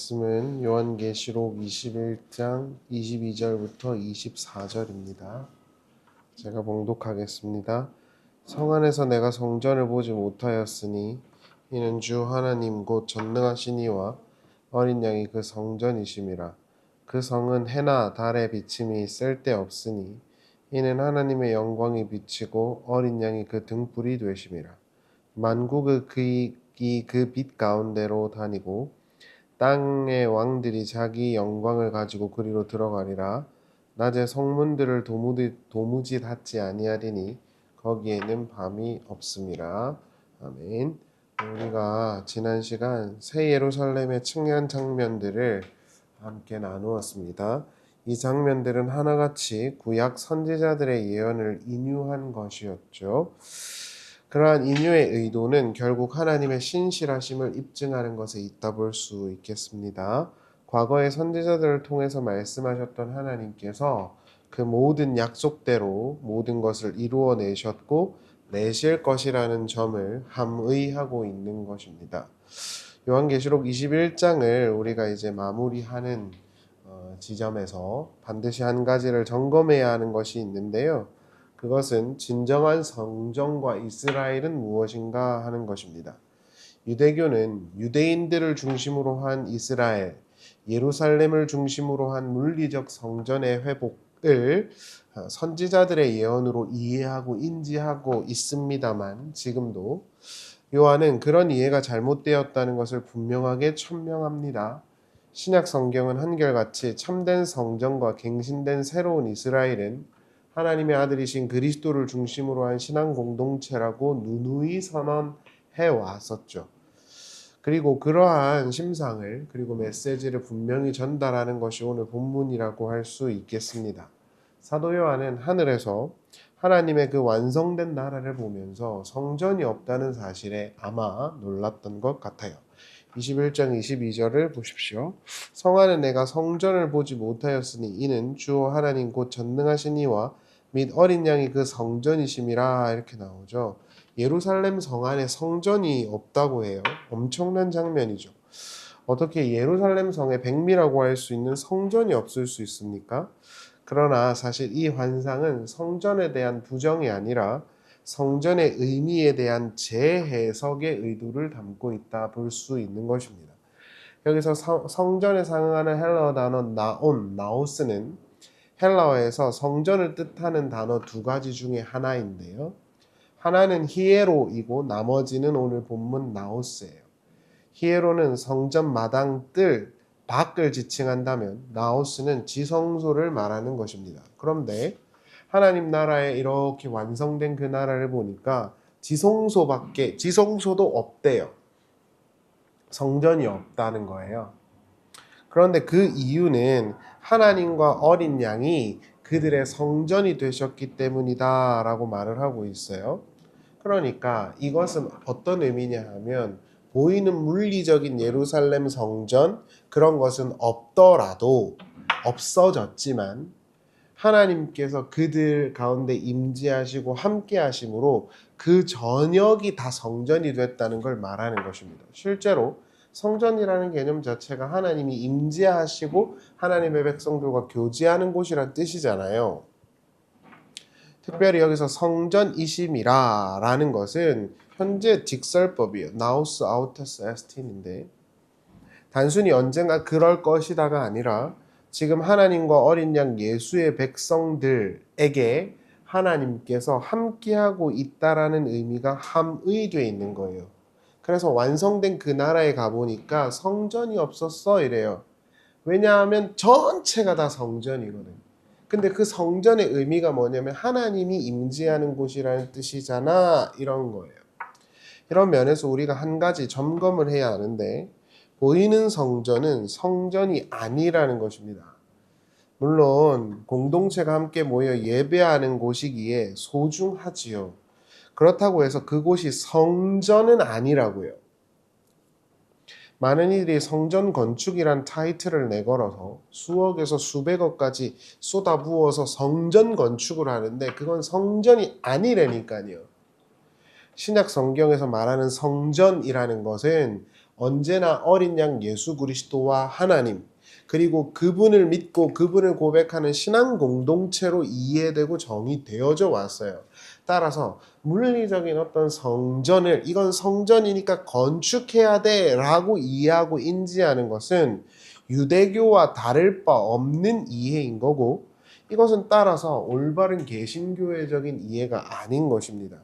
말씀은 요한계시록 21장 22절부터 24절입니다. 제가 봉독하겠습니다. 성 안에서 내가 성전을 보지 못하였으니 이는 주 하나님 곧 전능하신 이와 어린 양이 그 성전이심이라. 그 성은 해나 달의 비침이 쓸데없으니 이는 하나님의 영광이 비치고 어린 양이 그 등불이 되심이라. 만국의 그 빛 가운데로 다니고 땅의 왕들이 자기 영광을 가지고 그리로 들어가리라. 낮에 성문들을 도무지 닫지 아니하리니 거기에는 밤이 없음이라. 아멘. 우리가 지난 시간 새 예루살렘의 측면 장면들을 함께 나누었습니다. 이 장면들은 하나같이 구약 선지자들의 예언을 인유한 것이었죠. 그러한 인유의 의도는 결국 하나님의 신실하심을 입증하는 것에 있다 볼 수 있겠습니다. 과거의 선지자들을 통해서 말씀하셨던 하나님께서 그 모든 약속대로 모든 것을 이루어내셨고 내실 것이라는 점을 함의하고 있는 것입니다. 요한계시록 21장을 우리가 이제 마무리하는 지점에서 반드시 한 가지를 점검해야 하는 것이 있는데요. 그것은 진정한 성전과 이스라엘은 무엇인가 하는 것입니다. 유대교는 유대인들을 중심으로 한 이스라엘, 예루살렘을 중심으로 한 물리적 성전의 회복을 선지자들의 예언으로 이해하고 인지하고 있습니다만 지금도 요한은 그런 이해가 잘못되었다는 것을 분명하게 천명합니다. 신약 성경은 한결같이 참된 성전과 갱신된 새로운 이스라엘은 하나님의 아들이신 그리스도를 중심으로 한 신앙 공동체라고 누누이 선언해 왔었죠. 그리고 그러한 심상을 그리고 메시지를 분명히 전달하는 것이 오늘 본문이라고 할 수 있겠습니다. 사도 요한은 하늘에서 하나님의 그 완성된 나라를 보면서 성전이 없다는 사실에 아마 놀랐던 것 같아요. 21장 22절을 보십시오. 성 안에 내가 성전을 보지 못하였으니 이는 주 하나님 곧 전능하신 이와 및 어린 양이 그 성전이심이라 이렇게 나오죠. 예루살렘 성 안에 성전이 없다고 해요. 엄청난 장면이죠. 어떻게 예루살렘 성의 백미라고 할 수 있는 성전이 없을 수 있습니까? 그러나 사실 이 환상은 성전에 대한 부정이 아니라 성전의 의미에 대한 재해석의 의도를 담고 있다 볼 수 있는 것입니다. 여기서 성전에 상응하는 헬라어 단어 나오스는 헬라어에서 성전을 뜻하는 단어 두 가지 중에 하나인데요. 하나는 히에로이고 나머지는 오늘 본문 나오스예요. 히에로는 성전 마당 뜰, 밖을 지칭한다면 나오스는 지성소를 말하는 것입니다. 그런데 하나님 나라에 이렇게 완성된 그 나라를 보니까 지성소도 없대요. 성전이 없다는 거예요. 그런데 그 이유는 하나님과 어린 양이 그들의 성전이 되셨기 때문이다 라고 말을 하고 있어요. 그러니까 이것은 어떤 의미냐 하면 보이는 물리적인 예루살렘 성전 그런 것은 없더라도 없어졌지만 하나님께서 그들 가운데 임재하시고 함께 하심으로 그 전역이 다 성전이 됐다는 걸 말하는 것입니다. 실제로 성전이라는 개념 자체가 하나님이 임재하시고 하나님의 백성들과 교제하는 곳이란 뜻이잖아요. 특별히 여기서 성전이심이라 라는 것은 현재 직설법이에요. 나우스 아우터스 에스틴인데 단순히 언젠가 그럴 것이다가 아니라 지금 하나님과 어린 양 예수의 백성들에게 하나님께서 함께하고 있다라는 의미가 함의되어 있는 거예요. 그래서 완성된 그 나라에 가보니까 성전이 없었어 이래요. 왜냐하면 전체가 다 성전이거든. 근데 그 성전의 의미가 뭐냐면 하나님이 임재하는 곳이라는 뜻이잖아 이런 거예요. 이런 면에서 우리가 한 가지 점검을 해야 하는데 보이는 성전은 성전이 아니라는 것입니다. 물론 공동체가 함께 모여 예배하는 곳이기에 소중하지요. 그렇다고 해서 그곳이 성전은 아니라고요. 많은 이들이 성전 건축이란 타이틀을 내걸어서 수억에서 수백억까지 쏟아부어서 성전 건축을 하는데 그건 성전이 아니라니까요. 신약 성경에서 말하는 성전이라는 것은 언제나 어린 양 예수 그리스도와 하나님, 그리고 그분을 믿고 그분을 고백하는 신앙 공동체로 이해되고 정의되어져 왔어요. 따라서 물리적인 어떤 성전을 이건 성전이니까 건축해야 돼 라고 이해하고 인지하는 것은 유대교와 다를 바 없는 이해인 거고, 이것은 따라서 올바른 개신교회적인 이해가 아닌 것입니다.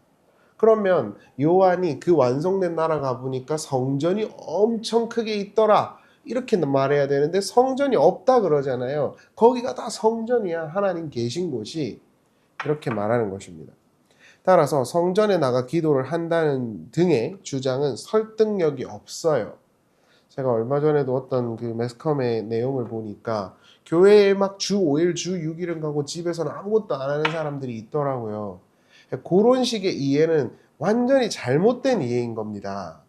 그러면 요한이 그 완성된 나라 가보니까 성전이 엄청 크게 있더라 이렇게 말해야 되는데, 성전이 없다 그러잖아요. 거기가 다 성전이야, 하나님 계신 곳이. 이렇게 말하는 것입니다. 따라서 성전에 나가 기도를 한다는 등의 주장은 설득력이 없어요. 제가 얼마 전에도 어떤 그 매스컴의 내용을 보니까 교회에 막 주 5일, 주 6일은 가고 집에서는 아무것도 안 하는 사람들이 있더라고요. 그런 식의 이해는 완전히 잘못된 이해인 겁니다.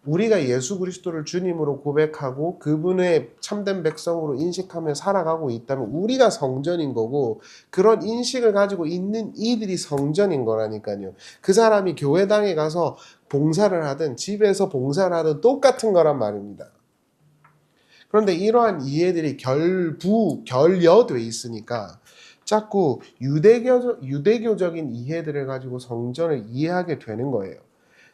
우리가 예수 그리스도를 주님으로 고백하고 그분의 참된 백성으로 인식하며 살아가고 있다면 우리가 성전인 거고, 그런 인식을 가지고 있는 이들이 성전인 거라니까요. 그 사람이 교회당에 가서 봉사를 하든 집에서 봉사를 하든 똑같은 거란 말입니다. 그런데 이러한 이해들이 결여돼 있으니까 자꾸 유대교적인 이해들을 가지고 성전을 이해하게 되는 거예요.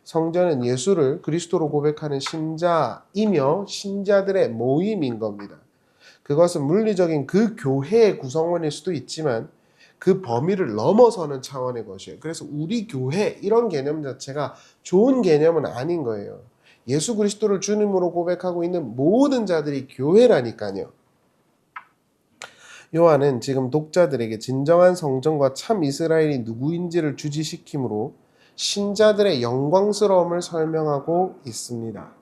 성전은 예수를 그리스도로 고백하는 신자이며 신자들의 모임인 겁니다. 그것은 물리적인 그 교회의 구성원일 수도 있지만 그 범위를 넘어서는 차원의 것이에요. 그래서 우리 교회 이런 개념 자체가 좋은 개념은 아닌 거예요. 예수 그리스도를 주님으로 고백하고 있는 모든 자들이 교회라니까요. 요한은 지금 독자들에게 진정한 성전과 참 이스라엘이 누구인지를 주지시키므로 신자들의 영광스러움을 설명하고 있습니다.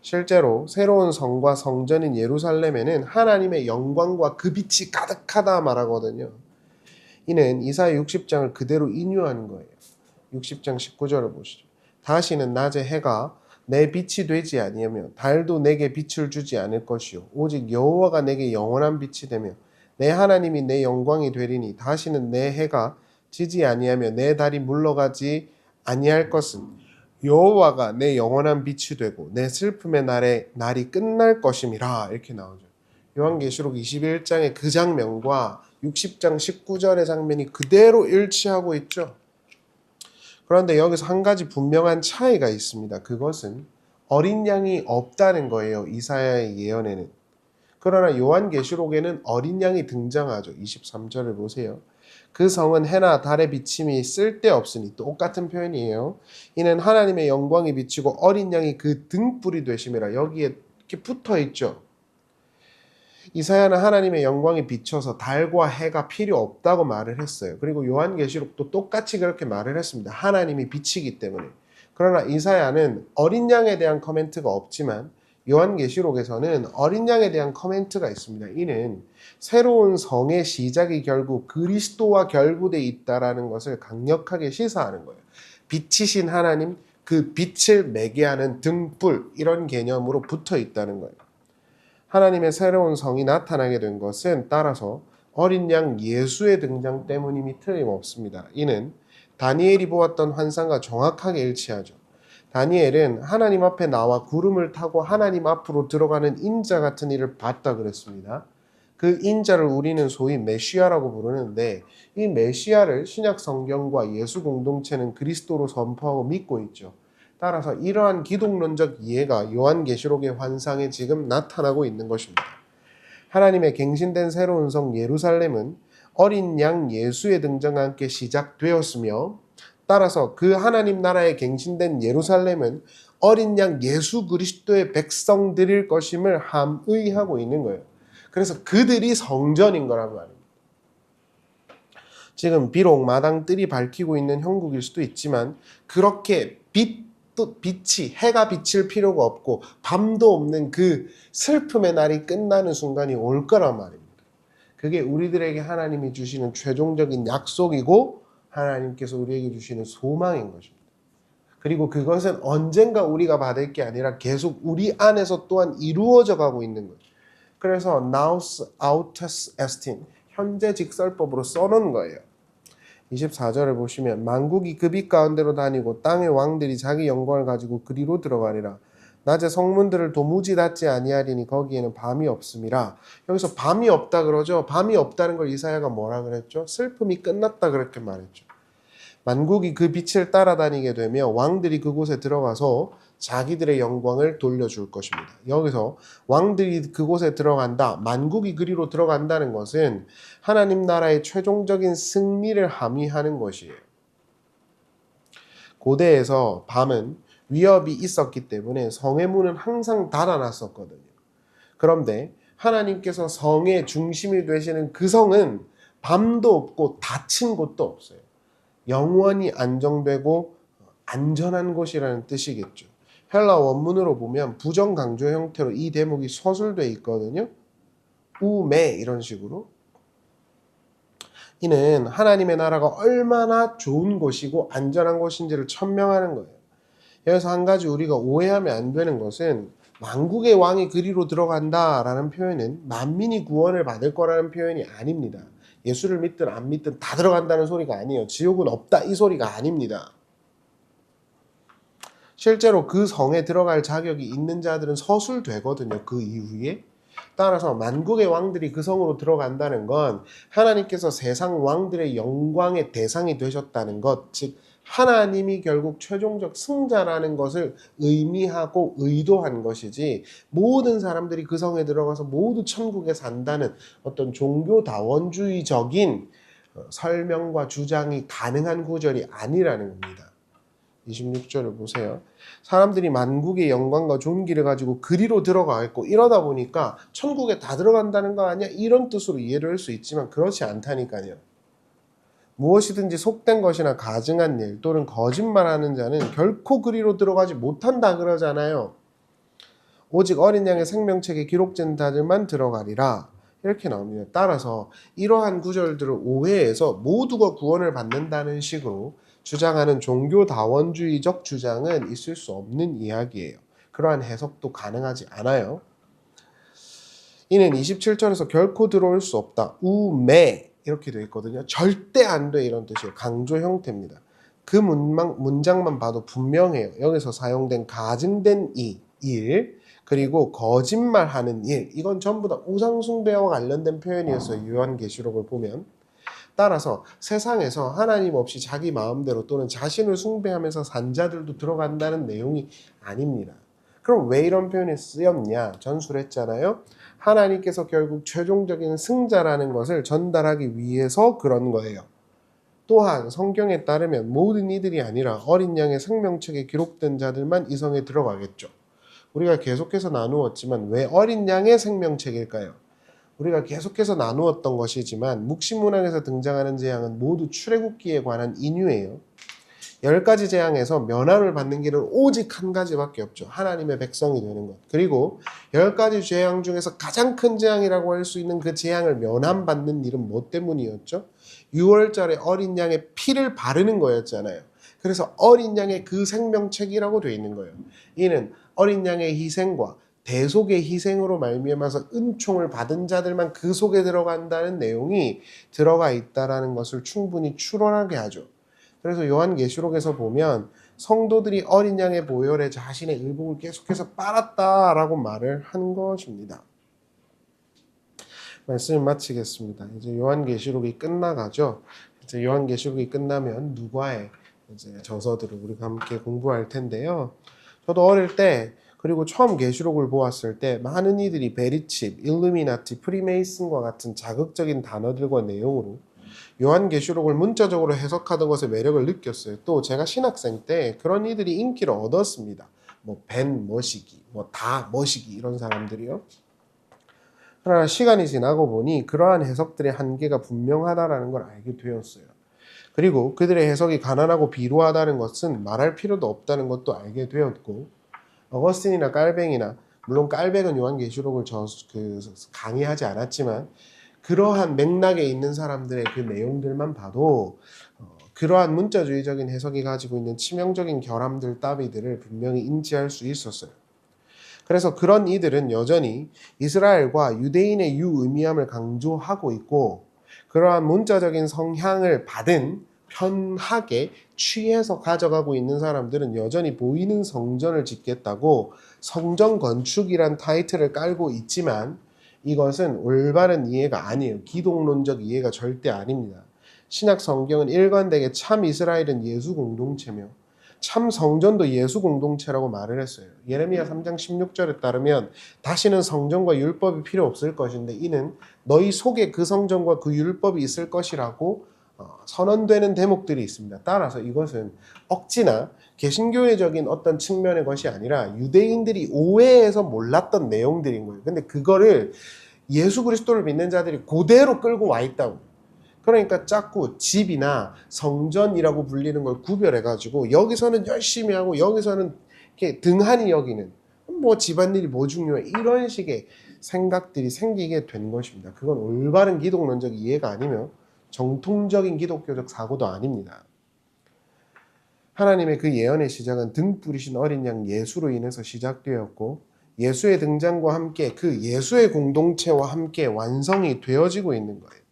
실제로 새로운 성과 성전인 예루살렘에는 하나님의 영광과 그 빛이 가득하다 말하거든요. 이는 이사야 60장을 그대로 인용하는 거예요. 60장 19절을 보시죠. 다시는 낮에 해가 내 빛이 되지 아니하며 달도 내게 빛을 주지 않을 것이요 오직 여호와가 내게 영원한 빛이 되며 내 하나님이 내 영광이 되리니 다시는 내 해가 지지 아니하며 내 달이 물러가지 아니할 것은 여호와가 내 영원한 빛이 되고 내 슬픔의 날이 끝날 것임이라. 이렇게 나오죠. 요한계시록 21장의 그 장면과 60장 19절의 장면이 그대로 일치하고 있죠. 그런데 여기서 한 가지 분명한 차이가 있습니다. 그것은 어린 양이 없다는 거예요. 이사야의 예언에는. 그러나 요한계시록에는 어린 양이 등장하죠. 23절을 보세요. 그 성은 해나 달의 비침이 쓸데없으니, 똑같은 표현이에요. 이는 하나님의 영광이 비치고 어린 양이 그 등불이 되심이라. 여기에 이렇게 붙어 있죠. 이사야는 하나님의 영광이 비쳐서 달과 해가 필요 없다고 말을 했어요. 그리고 요한계시록도 똑같이 그렇게 말을 했습니다. 하나님이 빛이기 때문에. 그러나 이사야는 어린 양에 대한 커멘트가 없지만 요한계시록에서는 어린 양에 대한 커멘트가 있습니다. 이는 새로운 성의 시작이 결국 그리스도와 결부되어 있다는 것을 강력하게 시사하는 거예요. 빛이신 하나님, 그 빛을 매게 하는 등불, 이런 개념으로 붙어 있다는 거예요. 하나님의 새로운 성이 나타나게 된 것은 따라서 어린 양 예수의 등장 때문임이 틀림없습니다. 이는 다니엘이 보았던 환상과 정확하게 일치하죠. 다니엘은 하나님 앞에 나와 구름을 타고 하나님 앞으로 들어가는 인자 같은 일을 봤다 그랬습니다. 그 인자를 우리는 소위 메시아라고 부르는데, 이 메시아를 신약 성경과 예수 공동체는 그리스도로 선포하고 믿고 있죠. 따라서 이러한 기독론적 이해가 요한계시록의 환상에 지금 나타나고 있는 것입니다. 하나님의 갱신된 새로운 성 예루살렘은 어린 양 예수의 등장과 함께 시작되었으며, 따라서 그 하나님 나라의 갱신된 예루살렘은 어린 양 예수 그리스도의 백성들일 것임을 함의하고 있는 거예요. 그래서 그들이 성전인 거란 말입니다. 지금 비록 마당뜰이 밝히고 있는 형국일 수도 있지만 그렇게 빛이 해가 비칠 필요가 없고 밤도 없는 그 슬픔의 날이 끝나는 순간이 올 거란 말입니다. 그게 우리들에게 하나님이 주시는 최종적인 약속이고 하나님께서 우리에게 주시는 소망인 것입니다. 그리고 그것은 언젠가 우리가 받을 게 아니라 계속 우리 안에서 또한 이루어져 가고 있는 거예요. 그래서 Nous autos estin, 현재 직설법으로 써놓은 거예요. 24절을 보시면 만국이 그 빛 가운데로 다니고 땅의 왕들이 자기 영광을 가지고 그리로 들어가리라. 낮에 성문들을 도무지 닫지 아니하리니 거기에는 밤이 없음이라. 여기서 밤이 없다 그러죠. 밤이 없다는 걸 이사야가 뭐라 그랬죠? 슬픔이 끝났다 그렇게 말했죠. 만국이 그 빛을 따라다니게 되며 왕들이 그곳에 들어가서 자기들의 영광을 돌려줄 것입니다. 여기서 왕들이 그곳에 들어간다, 만국이 그리로 들어간다는 것은 하나님 나라의 최종적인 승리를 함의하는 것이에요. 고대에서 밤은 위협이 있었기 때문에 성의 문은 항상 닫아놨었거든요. 그런데 하나님께서 성의 중심이 되시는 그 성은 밤도 없고 닫힌 곳도 없어요. 영원히 안정되고 안전한 곳이라는 뜻이겠죠. 헬라 원문으로 보면 부정강조 형태로 이 대목이 서술되어 있거든요. 우메 이런 식으로. 이는 하나님의 나라가 얼마나 좋은 곳이고 안전한 곳인지를 천명하는 거예요. 여기서 한 가지 우리가 오해하면 안 되는 것은 만국의 왕이 그리로 들어간다라는 표현은 만민이 구원을 받을 거라는 표현이 아닙니다. 예수를 믿든 안 믿든 다 들어간다는 소리가 아니에요. 지옥은 없다 이 소리가 아닙니다. 실제로 그 성에 들어갈 자격이 있는 자들은 서술되거든요. 그 이후에. 따라서 만국의 왕들이 그 성으로 들어간다는 건 하나님께서 세상 왕들의 영광의 대상이 되셨다는 것, 즉 하나님이 결국 최종적 승자라는 것을 의미하고 의도한 것이지 모든 사람들이 그 성에 들어가서 모두 천국에 산다는 어떤 종교다원주의적인 설명과 주장이 가능한 구절이 아니라는 겁니다. 26절을 보세요. 사람들이 만국의 영광과 존귀를 가지고 그리로 들어가 있고 이러다 보니까 천국에 다 들어간다는 거 아니야? 이런 뜻으로 이해를 할 수 있지만 그렇지 않다니까요. 무엇이든지 속된 것이나 가증한 일 또는 거짓말하는 자는 결코 그리로 들어가지 못한다 그러잖아요. 오직 어린 양의 생명책에 기록된 자들만 들어가리라. 이렇게 나옵니다. 따라서 이러한 구절들을 오해해서 모두가 구원을 받는다는 식으로 주장하는 종교다원주의적 주장은 있을 수 없는 이야기예요. 그러한 해석도 가능하지 않아요. 이는 27절에서 결코 들어올 수 없다. 우매 이렇게 되어 있거든요. 절대 안 돼 이런 뜻이에요. 강조 형태입니다. 그 문장만 봐도 분명해요. 여기서 사용된 가증된 일 그리고 거짓말하는 일 이건 전부 다 우상숭배와 관련된 표현이었어요. 요한계시록을 보면. 따라서 세상에서 하나님 없이 자기 마음대로 또는 자신을 숭배하면서 산 자들도 들어간다는 내용이 아닙니다. 그럼 왜 이런 표현이 쓰였냐? 전술했잖아요. 하나님께서 결국 최종적인 승자라는 것을 전달하기 위해서 그런 거예요. 또한 성경에 따르면 모든 이들이 아니라 어린 양의 생명책에 기록된 자들만 이 성에 들어가겠죠. 우리가 계속해서 나누었지만 왜 어린 양의 생명책일까요? 우리가 계속해서 나누었던 것이지만 묵시문학에서 등장하는 재앙은 모두 출애굽기에 관한 인유예요. 10가지 재앙에서 면함을 받는 길은 오직 한 가지밖에 없죠. 하나님의 백성이 되는 것. 그리고 10가지 재앙 중에서 가장 큰 재앙이라고 할 수 있는 그 재앙을 면함받는 일은 뭐 때문이었죠? 6월절에 어린 양의 피를 바르는 거였잖아요. 그래서 어린 양의 그 생명책이라고 되어 있는 거예요. 이는 어린 양의 희생과 대속의 희생으로 말미암아서 은총을 받은 자들만 그 속에 들어간다는 내용이 들어가 있다는 것을 충분히 추론하게 하죠. 그래서 요한계시록에서 보면 성도들이 어린 양의 보혈에 자신의 의복을 계속해서 빨았다라고 말을 한 것입니다. 말씀을 마치겠습니다. 이제 요한계시록이 끝나가죠. 이제 요한계시록이 끝나면 누가의 이제 저서들을 우리가 함께 공부할 텐데요. 저도 어릴 때 그리고 처음 계시록을 보았을 때 많은 이들이 베리칩, 일루미나티, 프리메이슨과 같은 자극적인 단어들과 내용으로 요한계시록을 문자적으로 해석하던 것의 매력을 느꼈어요. 또 제가 신학생 때 그런 이들이 인기를 얻었습니다. 뭐 벤 머시기, 뭐 다 머시기 이런 사람들이요. 그러나 시간이 지나고 보니 그러한 해석들의 한계가 분명하다는 걸 알게 되었어요. 그리고 그들의 해석이 가난하고 비루하다는 것은 말할 필요도 없다는 것도 알게 되었고 어거스틴이나 깔뱅이나 물론 깔뱅은 요한계시록을 강의하지 않았지만 그러한 맥락에 있는 사람들의 그 내용들만 봐도 그러한 문자주의적인 해석이 가지고 있는 치명적인 결함들 따위들을 분명히 인지할 수 있었어요. 그래서 그런 이들은 여전히 이스라엘과 유대인의 유의미함을 강조하고 있고 그러한 문자적인 성향을 받은 편하게 취해서 가져가고 있는 사람들은 여전히 보이는 성전을 짓겠다고 성전 건축이란 타이틀을 깔고 있지만 이것은 올바른 이해가 아니에요. 기독론적 이해가 절대 아닙니다. 신약 성경은 일관되게 참 이스라엘은 예수 공동체며 참 성전도 예수 공동체라고 말을 했어요. 예레미야 3장 16절에 따르면 다시는 성전과 율법이 필요 없을 것인데 이는 너희 속에 그 성전과 그 율법이 있을 것이라고 선언되는 대목들이 있습니다. 따라서 이것은 억지나 개신교회적인 어떤 측면의 것이 아니라 유대인들이 오해해서 몰랐던 내용들인 거예요. 근데 그거를 예수 그리스도를 믿는 자들이 그대로 끌고 와 있다고. 그러니까 자꾸 집이나 성전이라고 불리는 걸 구별해가지고 여기서는 열심히 하고 여기서는 이렇게 등한히 여기는 뭐 집안일이 뭐 중요해 이런 식의 생각들이 생기게 된 것입니다. 그건 올바른 기독론적 이해가 아니며 정통적인 기독교적 사고도 아닙니다. 하나님의 그 예언의 시작은 등 뿌리신 어린 양 예수로 인해서 시작되었고 예수의 등장과 함께 그 예수의 공동체와 함께 완성이 되어지고 있는 거예요.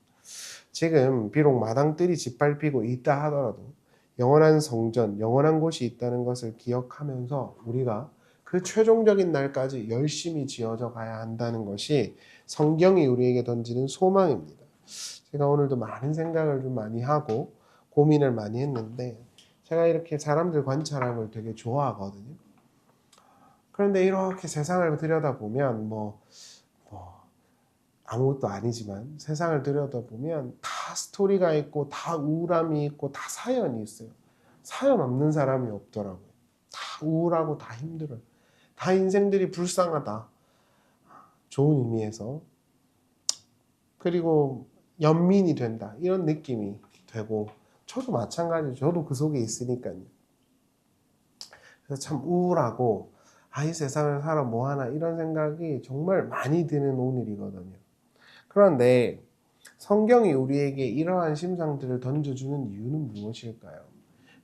지금 비록 마당들이 짓밟히고 있다 하더라도 영원한 성전, 영원한 곳이 있다는 것을 기억하면서 우리가 그 최종적인 날까지 열심히 지어져 가야 한다는 것이 성경이 우리에게 던지는 소망입니다. 제가 오늘도 많은 생각을 좀 많이 하고 고민을 많이 했는데 제가 이렇게 사람들 관찰하는 걸 되게 좋아하거든요. 그런데 이렇게 세상을 들여다보면 아무것도 아니지만 세상을 들여다보면 다 스토리가 있고 다 우울함이 있고 다 사연이 있어요. 사연 없는 사람이 없더라고요. 다 우울하고 다 힘들어요. 다 인생들이 불쌍하다. 좋은 의미에서. 그리고 연민이 된다. 이런 느낌이 되고 저도 마찬가지죠. 저도 그 속에 있으니까요. 그래서 참 우울하고 이 세상을 살아 뭐하나 이런 생각이 정말 많이 드는 오늘이거든요. 그런데 성경이 우리에게 이러한 심상들을 던져주는 이유는 무엇일까요?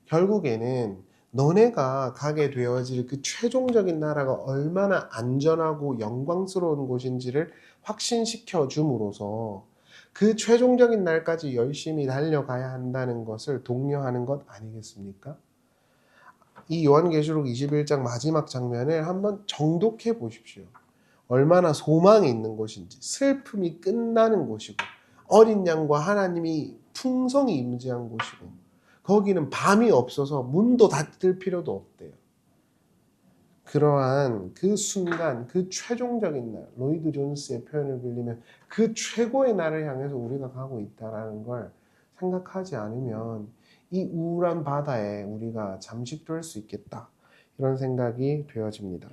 결국에는 너네가 가게 되어질 그 최종적인 나라가 얼마나 안전하고 영광스러운 곳인지를 확신시켜 줌으로써 그 최종적인 날까지 열심히 달려가야 한다는 것을 독려하는 것 아니겠습니까? 이 요한계시록 21장 마지막 장면을 한번 정독해 보십시오. 얼마나 소망이 있는 곳인지, 슬픔이 끝나는 곳이고 어린 양과 하나님이 풍성이 임재한 곳이고 거기는 밤이 없어서 문도 닫을 필요도 없대요. 그러한 그 순간, 그 최종적인 날, 로이드 존스의 표현을 빌리면 그 최고의 날을 향해서 우리가 가고 있다는 걸 생각하지 않으면 이 우울한 바다에 우리가 잠식될 수 있겠다. 이런 생각이 되어집니다.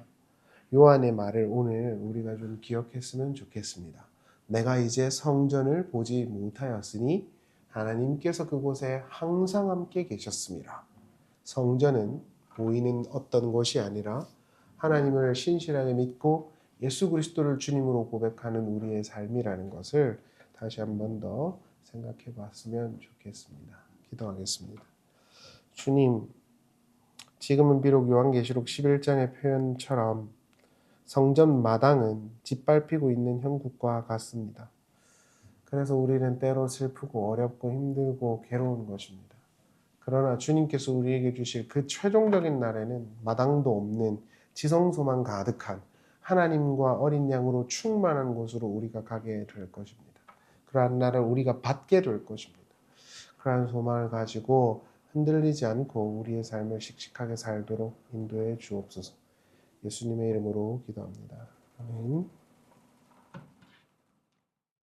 요한의 말을 오늘 우리가 좀 기억했으면 좋겠습니다. 내가 이제 성전을 보지 못하였으니 하나님께서 그곳에 항상 함께 계셨습니다. 성전은 보이는 어떤 것이 아니라 하나님을 신실하게 믿고 예수 그리스도를 주님으로 고백하는 우리의 삶이라는 것을 다시 한 번 더 생각해 봤으면 좋겠습니다. 기도하겠습니다. 주님, 지금은 비록 요한계시록 11장의 표현처럼 성전 마당은 짓밟히고 있는 형국과 같습니다. 그래서 우리는 때로 슬프고 어렵고 힘들고 괴로운 것입니다. 그러나 주님께서 우리에게 주실 그 최종적인 날에는 마당도 없는 지성소만 가득한 하나님과 어린 양으로 충만한 곳으로 우리가 가게 될 것입니다. 그러한 날을 우리가 받게 될 것입니다. 그러한 소망을 가지고 흔들리지 않고 우리의 삶을 씩씩하게 살도록 인도해 주옵소서. 예수님의 이름으로 기도합니다. 아멘.